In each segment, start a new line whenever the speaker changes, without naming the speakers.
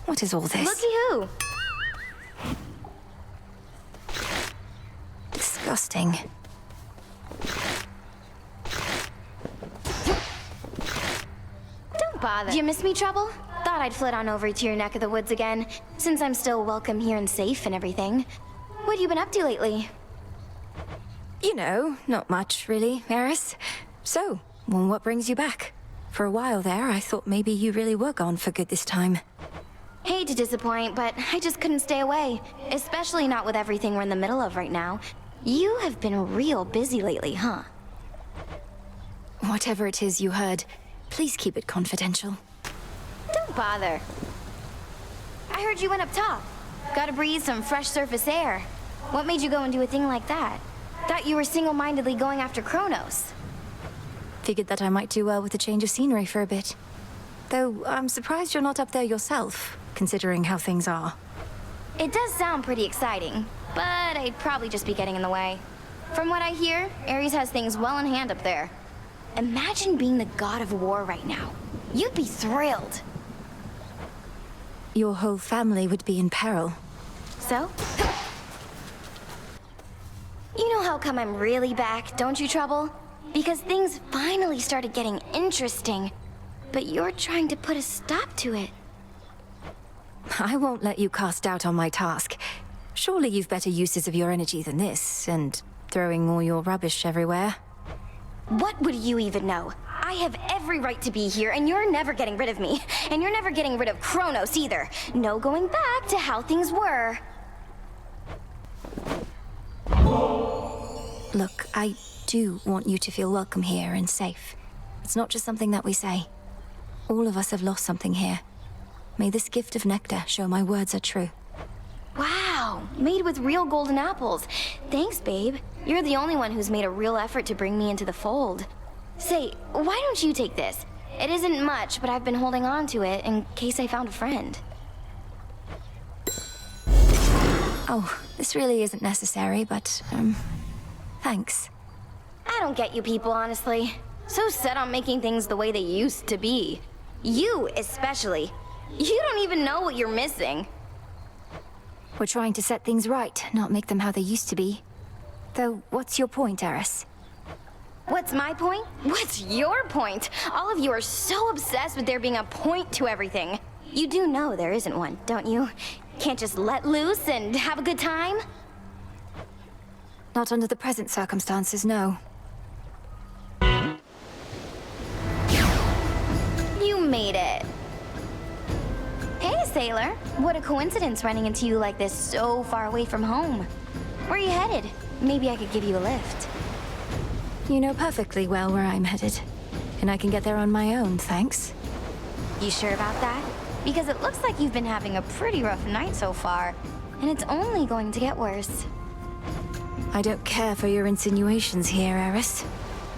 What is all this?
Looky who!
Disgusting.
Don't bother. Do you miss me, Trouble? Thought I'd flit on over to your neck of the woods again, since I'm still welcome here and safe and everything. What have you been up to lately?
You know, not much, really, Eris. So, well, what brings you back? For a while there, I thought maybe you really were gone for good this time.
Hate to disappoint, but I just couldn't stay away. Especially not with everything we're in the middle of right now. You have been real busy lately, huh?
Whatever it is you heard, please keep it confidential.
Don't bother. I heard you went up top. Gotta breathe some fresh surface air. What made you go and do a thing like that? Thought you were single-mindedly going after Kronos.
Figured that I might do well with a change of scenery for a bit. Though, I'm surprised you're not up there yourself, considering how things are.
It does sound pretty exciting, but I'd probably just be getting in the way. From what I hear, Eris has things well in hand up there. Imagine being the god of war right now. You'd be thrilled.
Your whole family would be in peril.
So? You know how come I'm really back, don't you, Trouble? Because things finally started getting interesting, but you're trying to put a stop to it.
I won't let you cast doubt on my task. Surely you've better uses of your energy than this, and throwing all your rubbish everywhere.
What would you even know? I have every right to be here, and you're never getting rid of me. And you're never getting rid of Kronos either. No going back to how things were.
Look, I do want you to feel welcome here and safe. It's not just something that we say. All of us have lost something here. May this gift of nectar show my words are true.
Wow, made with real golden apples. Thanks, babe. You're the only one who's made a real effort to bring me into the fold. Say, why don't you take this? It isn't much, but I've been holding on to it in case I found a friend.
Oh, this really isn't necessary, but, thanks.
I don't get you people, honestly. So set on making things the way they used to be. You, especially. You don't even know what you're missing.
We're trying to set things right, not make them how they used to be. Though, what's your point, Eris?
What's my point? What's your point? All of you are so obsessed with there being a point to everything. You do know there isn't one, don't you? Can't just let loose and have a good time?
Not under the present circumstances, no.
You made it. Hey, sailor. What a coincidence running into you like this so far away from home. Where are you headed? Maybe I could give you a lift.
You know perfectly well where I'm headed. And I can get there on my own, thanks.
You sure about that? Because it looks like you've been having a pretty rough night so far. And it's only going to get worse.
I don't care for your insinuations here, Eris.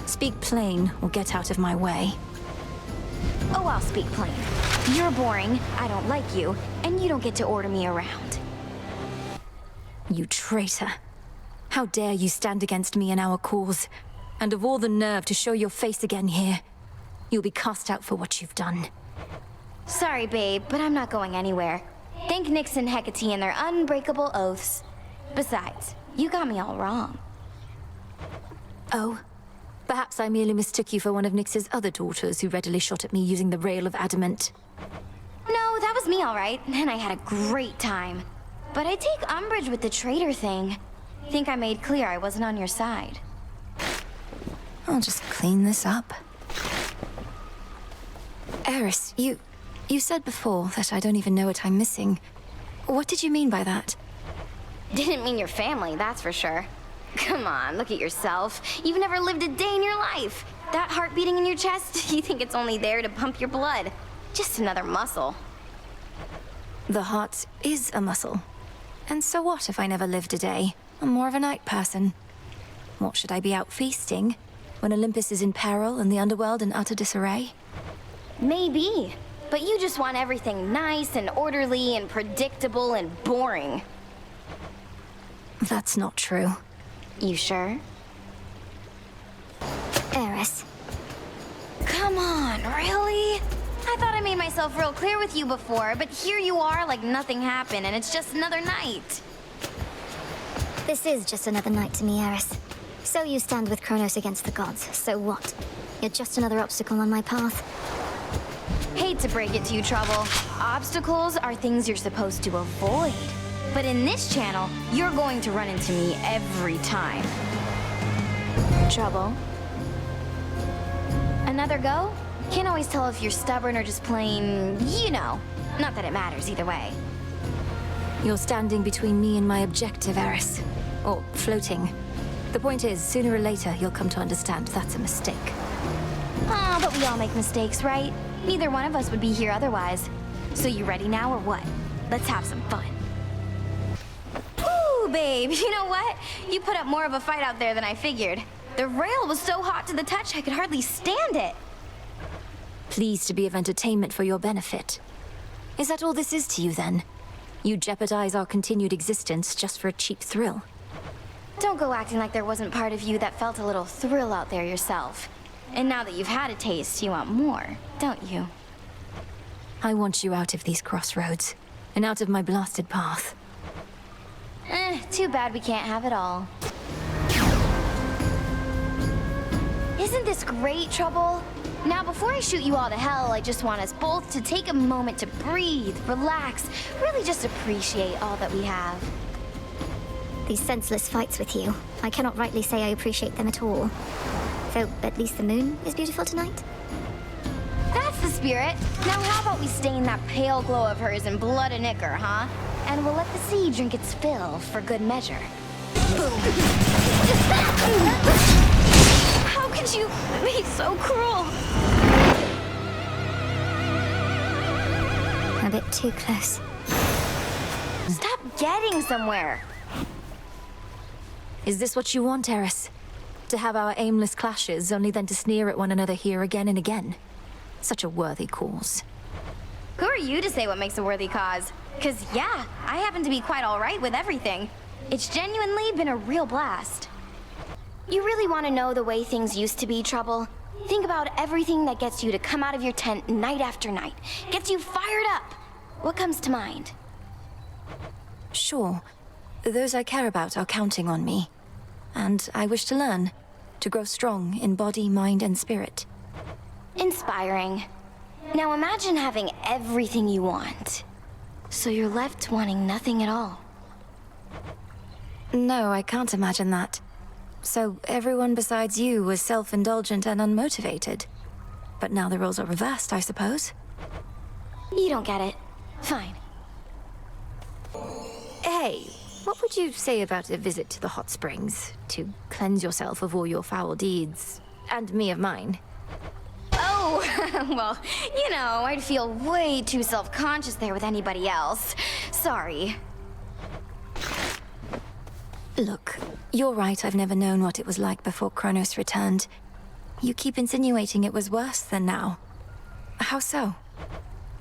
Speak plain, or get out of my way.
Oh, I'll speak plain. You're boring, I don't like you, and you don't get to order me around.
You traitor. How dare you stand against me and our cause? And of all the nerve to show your face again here. You'll be cast out for what you've done.
Sorry, babe, but I'm not going anywhere. Thank Nyx and Hecate and their unbreakable oaths. Besides, you got me all wrong.
Oh? Perhaps I merely mistook you for one of Nyx's other daughters who readily shot at me using the rail of adamant.
No, that was me all right, and I had a great time. But I take umbrage with the traitor thing. Think I made clear I wasn't on your side.
I'll just clean this up. Eris, you said before that I don't even know what I'm missing. What did you mean by that?
Didn't mean your family, that's for sure. Come on, look at yourself. You've never lived a day in your life. That heart beating in your chest, you think it's only there to pump your blood. Just another muscle.
The heart is a muscle. And so what if I never lived a day? I'm more of a night person. What, should I be out feasting? When Olympus is in peril and the underworld in utter disarray?
Maybe. But you just want everything nice and orderly and predictable and boring.
That's not true.
You sure?
Eris.
Come on, really? I thought I made myself real clear with you before, but here you are like nothing happened and it's just another night.
This is just another night to me, Eris. So you stand with Kronos against the gods, so what? You're just another obstacle on my path.
Hate to break it to you, Trouble. Obstacles are things you're supposed to avoid. But in this channel, you're going to run into me every time. Trouble? Another go? Can't always tell if you're stubborn or just plain, you know. Not that it matters either way.
You're standing between me and my objective, Eris. Or floating. The point is, sooner or later, you'll come to understand that's a mistake.
Aw, but we all make mistakes, right? Neither one of us would be here otherwise. So you ready now or what? Let's have some fun. Ooh, babe, you know what? You put up more of a fight out there than I figured. The rail was so hot to the touch I could hardly stand it.
Pleased to be of entertainment for your benefit. Is that all this is to you, then? You jeopardize our continued existence just for a cheap thrill?
Don't go acting like there wasn't part of you that felt a little thrill out there yourself. And now that you've had a taste, you want more, don't you?
I want you out of these crossroads, and out of my blasted path.
Too bad we can't have it all. Isn't this great, Trouble? Now, before I shoot you all to hell, I just want us both to take a moment to breathe, relax, really just appreciate all that we have.
These senseless fights with you, I cannot rightly say I appreciate them at all. Though, at least the moon is beautiful tonight.
That's the spirit. Now how about we stain that pale glow of hers in blood and ichor, huh? And we'll let the sea drink its fill for good measure. Boom. How could you be so cruel?
A bit too close.
Stop getting somewhere.
Is this what you want, Eris? To have our aimless clashes, only then to sneer at one another here again and again? Such a worthy cause.
Who are you to say what makes a worthy cause? 'Cause yeah, I happen to be quite alright with everything. It's genuinely been a real blast. You really want to know the way things used to be, Trouble? Think about everything that gets you to come out of your tent night after night. Gets you fired up. What comes to mind?
Sure. Those I care about are counting on me. And I wish to learn. To grow strong in body, mind, and spirit.
Inspiring. Now imagine having everything you want. So you're left wanting nothing at all.
No, I can't imagine that. So everyone besides you was self-indulgent and unmotivated. But now the roles are reversed, I suppose.
You don't get it. Fine.
Hey, what would you say about a visit to the hot springs? To cleanse yourself of all your foul deeds, and me of mine?
Oh, well, you know, I'd feel way too self-conscious there with anybody else. Sorry.
Look, you're right, I've never known what it was like before Kronos returned. You keep insinuating it was worse than now. How so?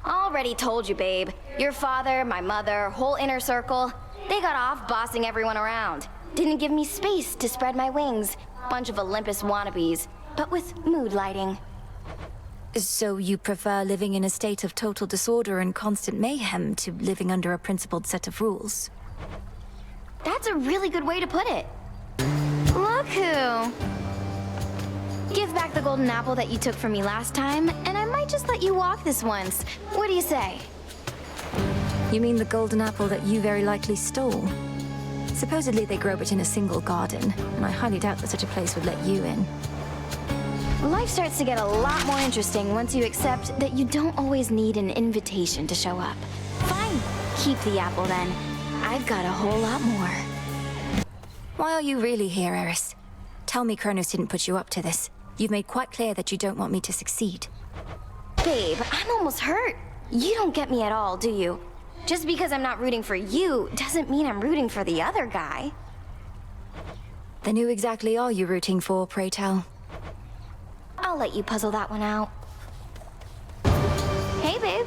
Already told you, babe. Your father, my mother, whole inner circle, they got off bossing everyone around. Didn't give me space to spread my wings. Bunch of Olympus wannabes, but with mood lighting.
So you prefer living in a state of total disorder and constant mayhem to living under a principled set of rules?
That's a really good way to put it. Look who. Give back the golden apple that you took from me last time, and I might just let you walk this once. What do you say?
You mean the golden apple that you very likely stole? Supposedly they grow it in a single garden, and I highly doubt that such a place would let you in.
Life starts to get a lot more interesting once you accept that you don't always need an invitation to show up. Fine, keep the apple then. I've got a whole lot more.
Why are you really here, Eris? Tell me Kronos didn't put you up to this. You've made quite clear that you don't want me to succeed.
Babe, I'm almost hurt. You don't get me at all, do you? Just because I'm not rooting for you doesn't mean I'm rooting for the other guy.
Then who exactly are you rooting for, pray tell?
I'll let you puzzle that one out. Hey, babe.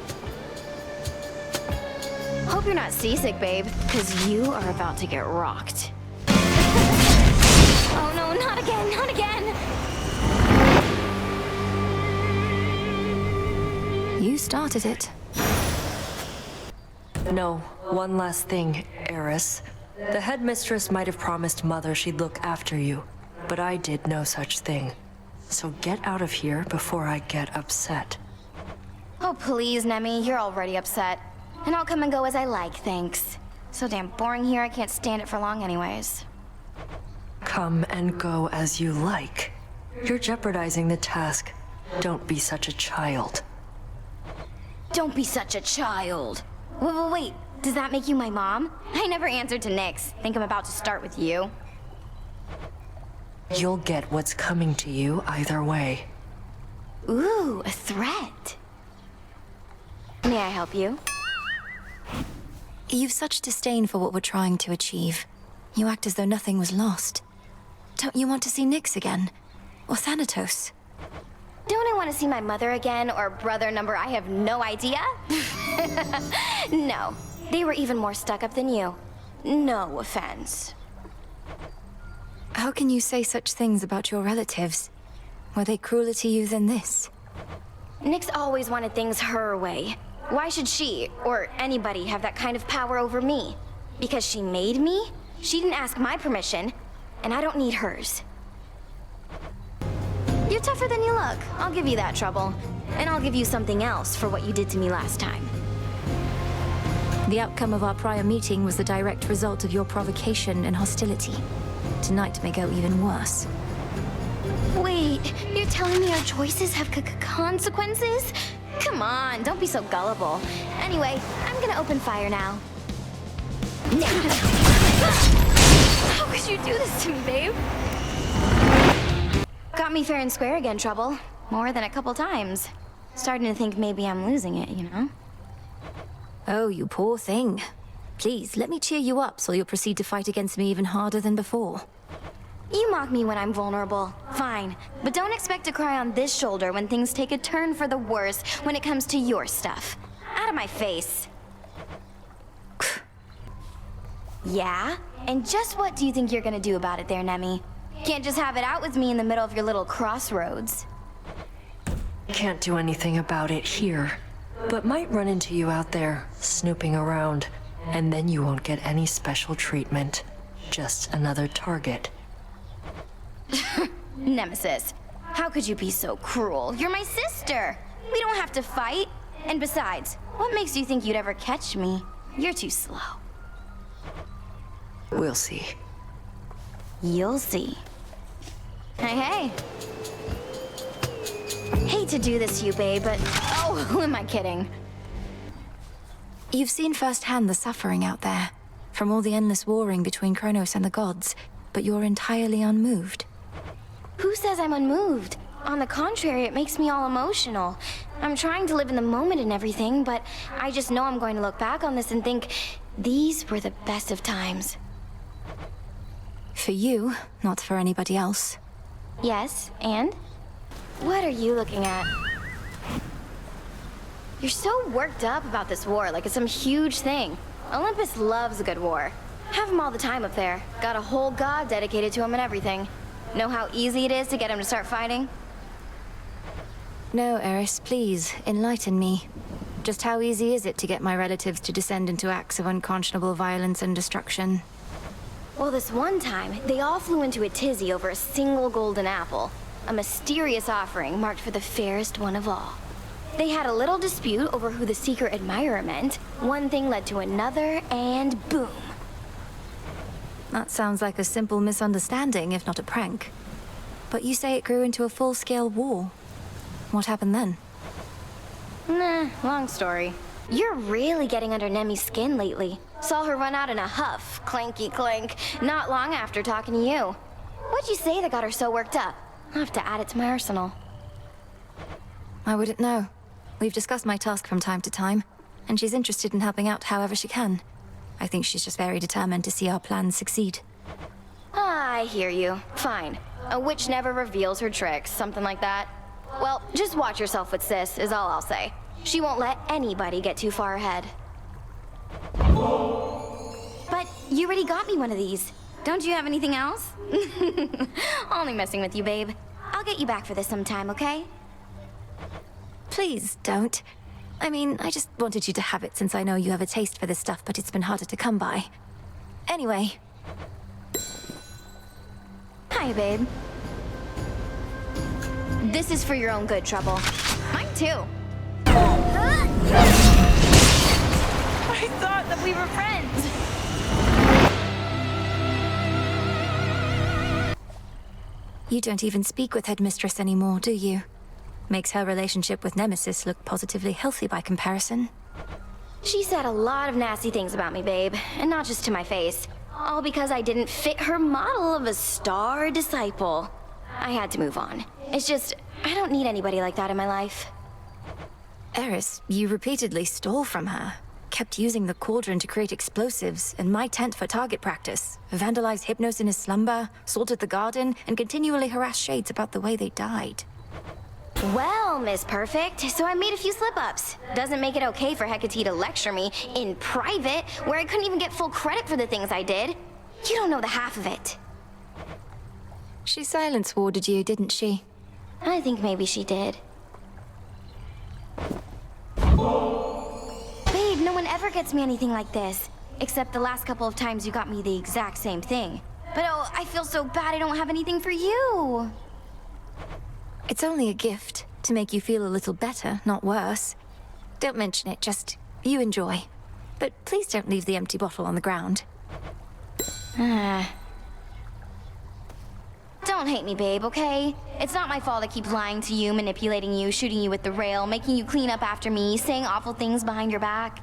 Hope you're not seasick, babe, because you are about to get rocked. Oh no, not again, not again!
You started it.
No, one last thing, Eris. The headmistress might have promised Mother she'd look after you, but I did no such thing. So get out of here before I get upset.
Oh, please, Nemi, you're already upset. And I'll come and go as I like, thanks. So damn boring here, I can't stand it for long anyways.
Come and go as you like. You're jeopardizing the task. Don't be such a child.
Don't be such a child. Wait, does that make you my mom? I never answered to Nyx. Think I'm about to start with you.
You'll get what's coming to you either way.
Ooh, a threat. May I help you?
You've such disdain for what we're trying to achieve. You act as though nothing was lost. Don't you want to see Nyx again? Or Thanatos?
Don't I want to see my mother again, or brother number I have no idea? No, they were even more stuck up than you. No offense.
How can you say such things about your relatives? Were they crueler to you than this?
Nyx always wanted things her way. Why should she, or anybody, have that kind of power over me? Because she made me? She didn't ask my permission, and I don't need hers. You're tougher than you look. I'll give you that trouble. And I'll give you something else for what you did to me last time.
The outcome of our prior meeting was the direct result of your provocation and hostility. Tonight may go even worse.
Wait, you're telling me our choices have consequences? Come on, don't be so gullible. Anyway, I'm gonna open fire now. How could you do this to me, babe? Got me fair and square again, Trouble. More than a couple times. Starting to think maybe I'm losing it, you know?
Oh, you poor thing. Please, let me cheer you up so you'll proceed to fight against me even harder than before.
You mock me when I'm vulnerable. Fine. But don't expect to cry on this shoulder when things take a turn for the worse when it comes to your stuff. Out of my face. Yeah? And just what do you think you're gonna do about it there, Nemi? Can't just have it out with me in the middle of your little crossroads.
Can't do anything about it here, but might run into you out there, snooping around, and then you won't get any special treatment. Just another target.
Nemesis, how could you be so cruel? You're my sister! We don't have to fight. And besides, what makes you think you'd ever catch me? You're too slow.
We'll see.
You'll see. Hey. Hate to do this to you, babe, but... Oh, who am I kidding?
You've seen firsthand the suffering out there, from all the endless warring between Kronos and the gods, but you're entirely unmoved.
Who says I'm unmoved? On the contrary, it makes me all emotional. I'm trying to live in the moment and everything, but I just know I'm going to look back on this and think, these were the best of times.
For you, not for anybody else.
Yes, and? What are you looking at? You're so worked up about this war, like it's some huge thing. Olympus loves a good war. Have him all the time up there. Got a whole god dedicated to him and everything. Know how easy it is to get him to start fighting?
No, Eris, please, enlighten me. Just how easy is it to get my relatives to descend into acts of unconscionable violence and destruction?
Well, this one time, they all flew into a tizzy over a single golden apple. A mysterious offering marked for the fairest one of all. They had a little dispute over who the secret admirer meant. One thing led to another, and boom.
That sounds like a simple misunderstanding, if not a prank. But you say it grew into a full-scale war. What happened then?
Nah, long story. You're really getting under Nemi's skin lately. Saw her run out in a huff, clanky clank, not long after talking to you. What'd you say that got her so worked up? I'll have to add it to my arsenal.
I wouldn't know. We've discussed my task from time to time, and she's interested in helping out however she can. I think she's just very determined to see our plans succeed.
I hear you. Fine. A witch never reveals her tricks, something like that. Well, just watch yourself with Sis, is all I'll say. She won't let anybody get too far ahead. But you already got me one of these. Don't you have anything else? Only messing with you, babe. I'll get you back for this sometime, okay?
Please don't. I mean, I just wanted you to have it since I know you have a taste for this stuff, but it's been harder to come by. Anyway.
Hi, babe. This is for your own good, Trouble. Mine too. I thought that we were friends.
You don't even speak with Headmistress anymore, do you? Makes her relationship with Nemesis look positively healthy by comparison.
She said a lot of nasty things about me, babe, and not just to my face. All because I didn't fit her model of a star disciple. I had to move on. It's just, I don't need anybody like that in my life.
Eris, you repeatedly stole from her. Kept using the cauldron to create explosives, and my tent for target practice. Vandalized Hypnos in his slumber, salted the garden, and continually harassed Shades about the way they died.
Well, Miss Perfect, so I made a few slip-ups. Doesn't make it okay for Hecate to lecture me in private, where I couldn't even get full credit for the things I did. You don't know the half of it.
She silence warded you, didn't she?
I think maybe she did. Babe, no one ever gets me anything like this. Except the last couple of times you got me the exact same thing. But oh, I feel so bad I don't have anything for you.
It's only a gift, to make you feel a little better, not worse. Don't mention it, just you enjoy. But please don't leave the empty bottle on the ground.
Don't hate me, babe, okay? It's not my fault I keep lying to you, manipulating you, shooting you with the rail, making you clean up after me, saying awful things behind your back.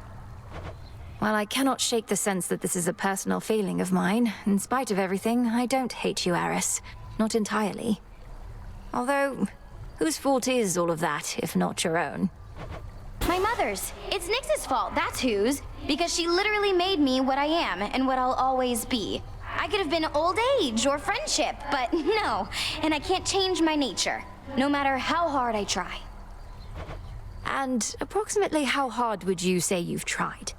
While I cannot shake the sense that this is a personal feeling of mine, in spite of everything, I don't hate you, Eris. Not entirely. Although, whose fault is all of that, if not your own?
My mother's. It's Nyx's fault, that's whose. Because she literally made me what I am, and what I'll always be. I could have been old age or friendship, but no. And I can't change my nature, no matter how hard I try.
And approximately how hard would you say you've tried?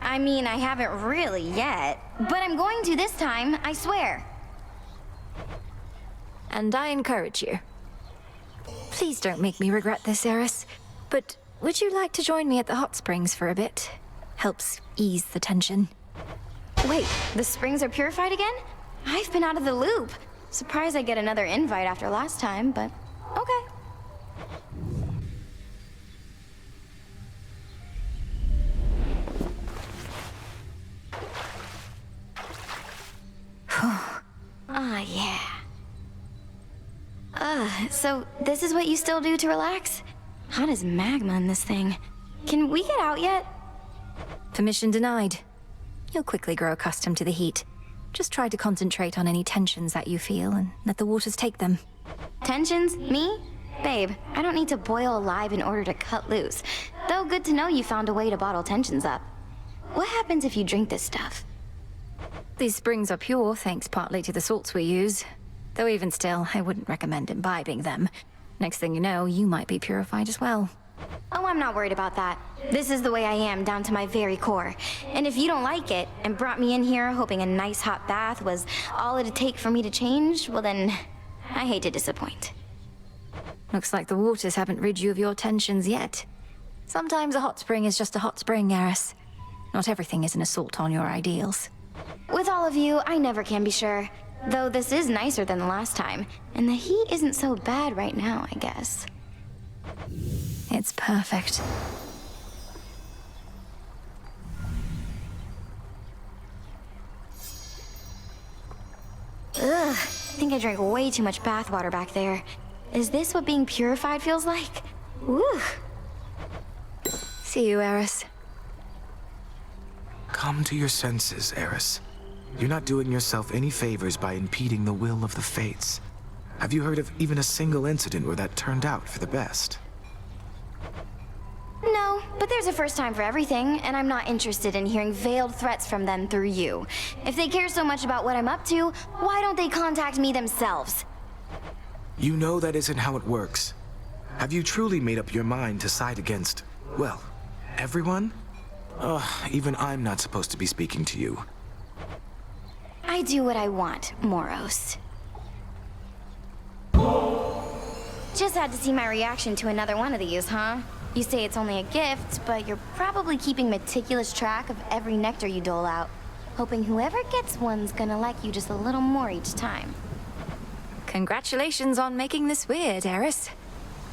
I mean, I haven't really yet, but I'm going to this time, I swear.
And I encourage you. Please don't make me regret this, Eris. But would you like to join me at the hot springs for a bit? Helps ease the tension.
Wait, the springs are purified again? I've been out of the loop. Surprised I get another invite after last time, but okay. Ah, yeah. So this is what you still do to relax? Hot as magma in this thing. Can we get out yet?
Permission denied. You'll quickly grow accustomed to the heat. Just try to concentrate on any tensions that you feel and let the waters take them.
Tensions? Me? Babe, I don't need to boil alive in order to cut loose. Though good to know you found a way to bottle tensions up. What happens if you drink this stuff?
These springs are pure, thanks partly to the salts we use. Though even still, I wouldn't recommend imbibing them. Next thing you know, you might be purified as well.
Oh, I'm not worried about that. This is the way I am, down to my very core. And if you don't like it, and brought me in here hoping a nice hot bath was all it'd take for me to change, well then, I hate to disappoint.
Looks like the waters haven't rid you of your tensions yet. Sometimes a hot spring is just a hot spring, Eris. Not everything is an assault on your ideals.
With all of you, I never can be sure. Though this is nicer than the last time, and the heat isn't so bad right now, I guess.
It's perfect.
Ugh, I think I drank way too much bathwater back there. Is this what being purified feels like? Woo!
See you, Eris.
Come to your senses, Eris. You're not doing yourself any favors by impeding the will of the fates. Have you heard of even a single incident where that turned out for the best?
No, but there's a first time for everything, and I'm not interested in hearing veiled threats from them through you. If they care so much about what I'm up to, why don't they contact me themselves?
You know that isn't how it works. Have you truly made up your mind to side against, well, everyone? Even I'm not supposed to be speaking to you.
I do what I want, Moros. Just had to see my reaction to another one of these, huh? You say it's only a gift, but you're probably keeping meticulous track of every nectar you dole out, hoping whoever gets one's gonna like you just a little more each time.
Congratulations on making this weird, Eris.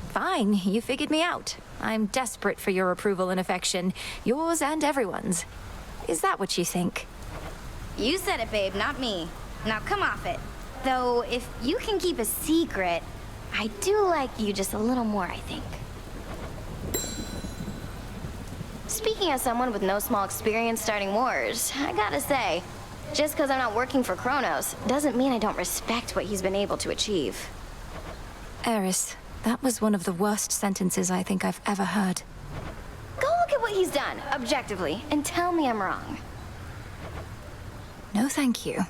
Fine, you figured me out. I'm desperate for your approval and affection, yours and everyone's. Is that what you think?
You said it, babe, not me. Now come off it. Though, if you can keep a secret, I do like you just a little more, I think. Speaking as someone with no small experience starting wars, I gotta say, just because I'm not working for Kronos doesn't mean I don't respect what he's been able to achieve.
Eris, that was one of the worst sentences I think I've ever heard.
Go look at what he's done, objectively, and tell me I'm wrong.
No, thank you.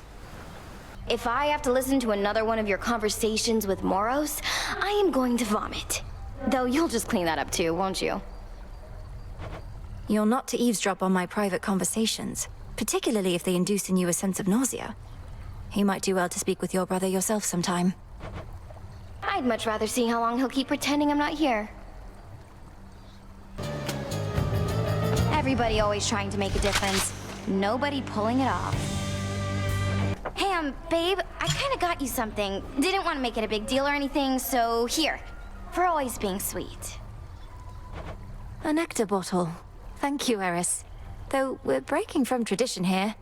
If I have to listen to another one of your conversations with Moros, I am going to vomit. Though you'll just clean that up too, won't you?
You're not to eavesdrop on my private conversations, particularly if they induce in you a sense of nausea. You might do well to speak with your brother yourself sometime.
I'd much rather see how long he'll keep pretending I'm not here. Everybody always trying to make a difference. Nobody pulling it off. Hey, babe, I kinda got you something. Didn't want to make it a big deal or anything, so here. For always being sweet.
A nectar bottle. Thank you, Eris. Though we're breaking from tradition here.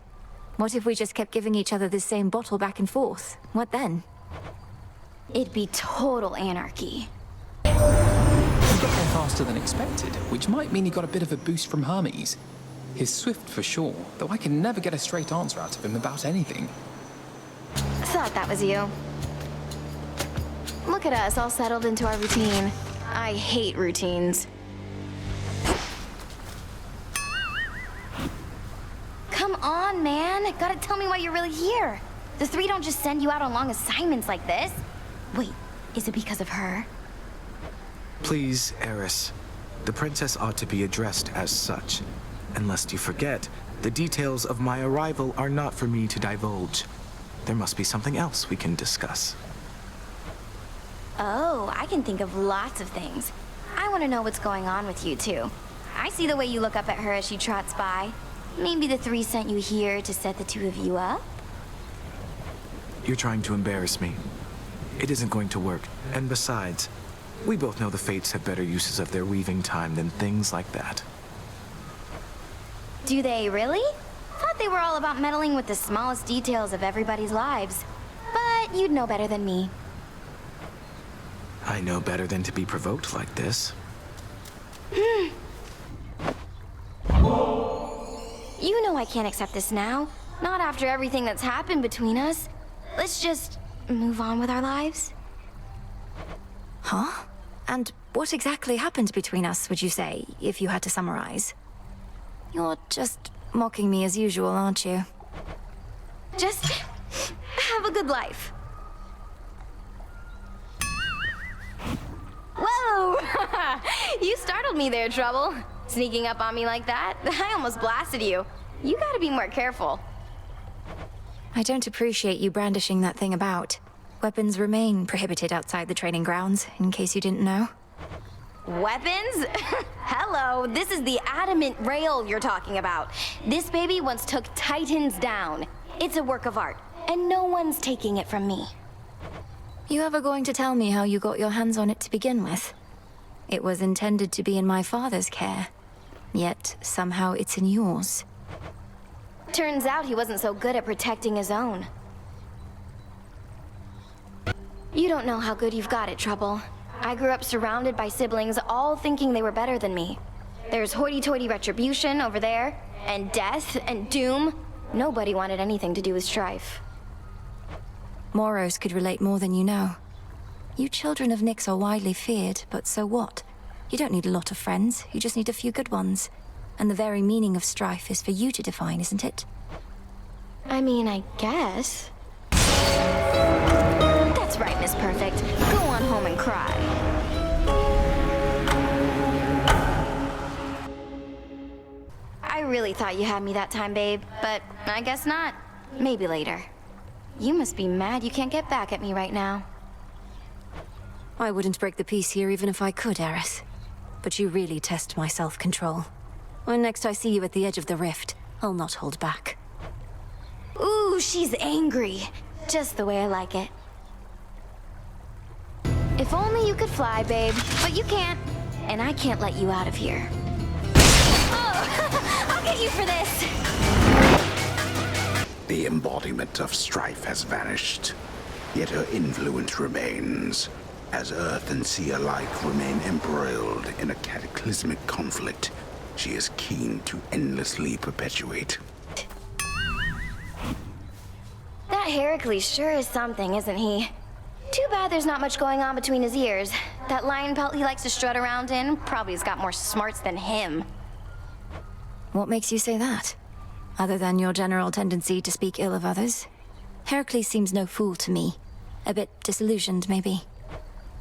What if we just kept giving each other this same bottle back and forth? What then?
It'd be total anarchy.
He got there faster than expected, which might mean he got a bit of a boost from Hermes. He's swift for sure, though I can never get a straight answer out of him about anything.
Thought that was you. Look at us, all settled into our routine. I hate routines. Come on, man. Gotta tell me why you're really here. The three don't just send you out on long assignments like this. Wait, is it because of her?
Please, Eris. The princess ought to be addressed as such. And lest you forget, the details of my arrival are not for me to divulge. There must be something else we can discuss.
Oh, I can think of lots of things. I want to know what's going on with you, too. I see the way you look up at her as she trots by. Maybe the three sent you here to set the two of you up?
You're trying to embarrass me. It isn't going to work. And besides, we both know the Fates have better uses of their weaving time than things like that.
Do they really? Thought they were all about meddling with the smallest details of everybody's lives. But you'd know better than me.
I know better than to be provoked like this.
You know I can't accept this now. Not after everything that's happened between us. Let's just move on with our lives.
Huh? And what exactly happened between us, would you say, if you had to summarize? You're just mocking me as usual, aren't you?
Just have a good life. Whoa! You startled me there, Trouble. Sneaking up on me like that, I almost blasted you. You gotta be more careful.
I don't appreciate you brandishing that thing about. Weapons remain prohibited outside the training grounds, in case you didn't know.
Weapons? Hello, this is the adamant rail you're talking about. This baby once took Titans down. It's a work of art, and no one's taking it from me.
You ever going to tell me how you got your hands on it to begin with? It was intended to be in my father's care, yet somehow it's in yours.
Turns out he wasn't so good at protecting his own. You don't know how good you've got it, Trouble. I grew up surrounded by siblings, all thinking they were better than me. There's hoity-toity retribution over there, and death, and doom. Nobody wanted anything to do with Strife.
Moros could relate more than you know. You children of Nyx are widely feared, but so what? You don't need a lot of friends, you just need a few good ones. And the very meaning of strife is for you to define, isn't it?
I mean, I guess. That's right, Miss Perfect. Go on home and cry. I really thought you had me that time, babe, but I guess not. Maybe later. You must be mad you can't get back at me right now.
I wouldn't break the peace here even if I could, Eris. but you really test my self-control. When next I see you at the edge of the rift, I'll not hold back.
Ooh, she's angry. Just the way I like it. If only you could fly, babe. But you can't. And I can't let you out of here. Oh, I'll get you for this.
The embodiment of Strife has vanished, yet her influence remains, as Earth and Sea alike remain embroiled in a cataclysmic conflict she is keen to endlessly perpetuate.
That Heracles sure is something, isn't he? Too bad there's not much going on between his ears. That lion pelt he likes to strut around in probably has got more smarts than him.
What makes you say that? Other than your general tendency to speak ill of others? Heracles seems no fool to me. A bit disillusioned, maybe.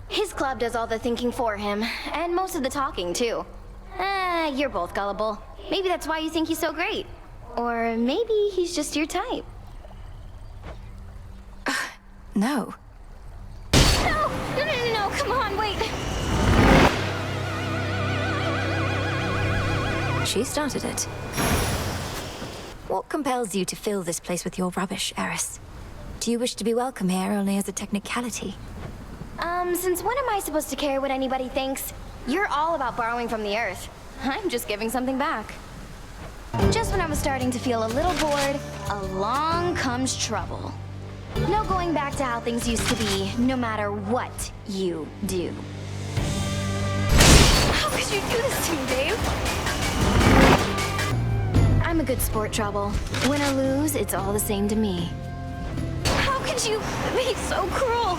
His club does all the thinking for him, and most of the talking, too. You're both gullible. Maybe that's why you think he's so great. Or maybe he's just your type.
No.
No, come on, wait.
She started it. What compels you to fill this place with your rubbish, Eris? Do you wish to be welcome here only as a technicality?
Since when am I supposed to care what anybody thinks? You're all about borrowing from the earth. I'm just giving something back. Just when I was starting to feel a little bored, along comes trouble. No going back to how things used to be, no matter what you do. How could you do this to me, babe? I'm a good sport, Trouble. Win or lose, it's all the same to me. How could you be so cruel?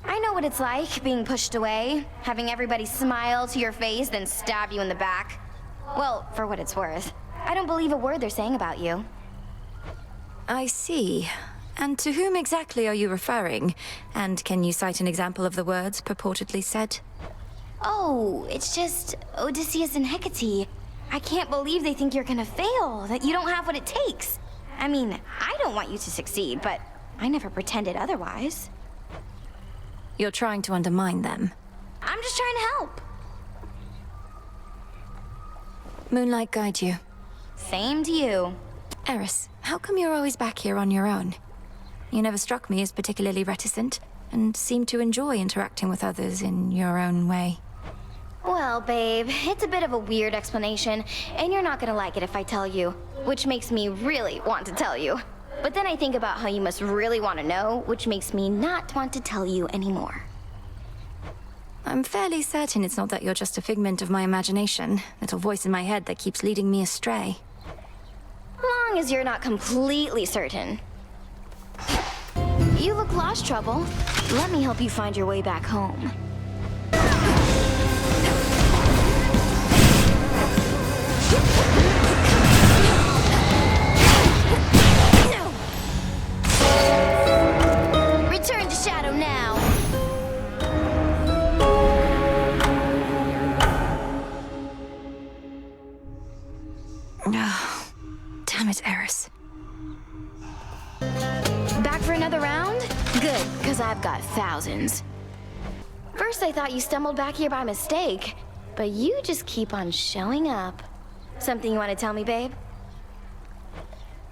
I know what it's like, being pushed away, having everybody smile to your face, then stab you in the back. Well, for what it's worth, I don't believe a word they're saying about you.
I see. And to whom exactly are you referring? And can you cite an example of the words purportedly said?
Oh, it's just Odysseus and Hecate. I can't believe they think you're gonna fail, that you don't have what it takes. I mean, I don't want you to succeed, but I never pretended otherwise.
You're trying to undermine them.
I'm just trying to help.
Moonlight guide you.
Same to you.
Eris, how come you're always back here on your own? You never struck me as particularly reticent, and seem to enjoy interacting with others in your own way.
Well, babe, it's a bit of a weird explanation, and you're not gonna like it if I tell you, which makes me really want to tell you. But then I think about how you must really want to know, which makes me not want to tell you anymore.
I'm fairly certain it's not that you're just a figment of my imagination, little voice in my head that keeps leading me astray.
Long as you're not completely certain. You look lost, Trouble. Let me help you find your way back home. Return to Shadow now.
Oh, damn it, Eris.
Back for another round? Good, because I've got thousands. First I thought you stumbled back here by mistake, but you just keep on showing up. Something you want to tell me, babe?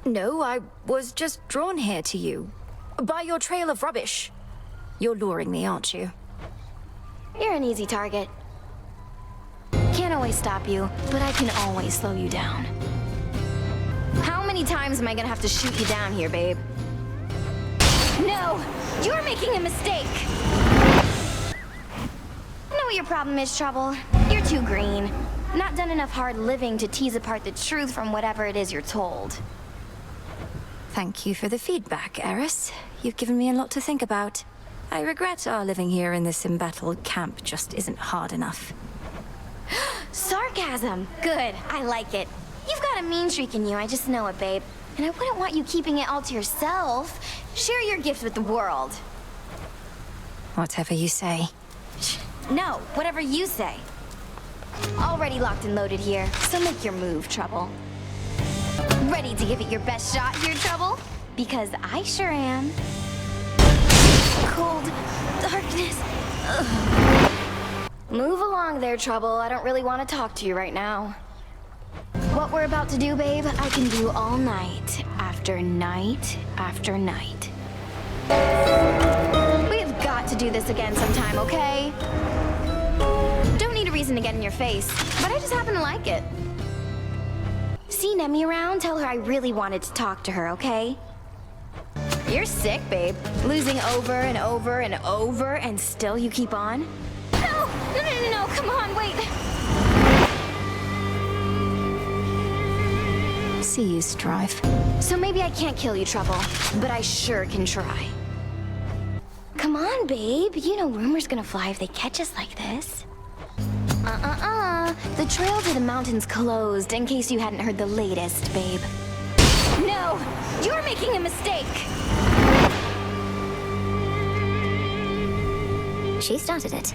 No, I was just drawn here to you. By your trail of rubbish. You're luring me, aren't you?
You're an easy target. Can't always stop you, but I can always slow you down. How many times am I gonna have to shoot you down here, babe? No! You're making a mistake! I know what your problem is, Trouble. You're too green. Not done enough hard living to tease apart the truth from whatever it is you're told.
Thank you for the feedback, Eris. You've given me a lot to think about. I regret our living here in this embattled camp just isn't hard enough.
Sarcasm! Good, I like it. You've got a mean streak in you, I just know it, babe. And I wouldn't want you keeping it all to yourself. Share your gift with the world.
Whatever you say.
No, whatever you say. Already locked and loaded here, so make your move, Trouble. Ready to give it your best shot here, Trouble? Because I sure am. Cold, darkness. Ugh. Move along there, Trouble. I don't really want to talk to you right now. What we're about to do, babe, I can do all night after night after night. We've got to do this again sometime, okay? Don't need a reason to get in your face, but I just happen to like it. See Nemi around? Tell her I really wanted to talk to her, okay? You're sick, babe. Losing over and over and over, and still you keep on? No! No, come on, wait!
See you, Strife.
So maybe I can't kill you, Trouble, but I sure can try. Come on, babe. You know rumors gonna fly if they catch us like this. The trail to the mountain's closed, in case you hadn't heard the latest, babe. No! You're making a mistake!
She started it.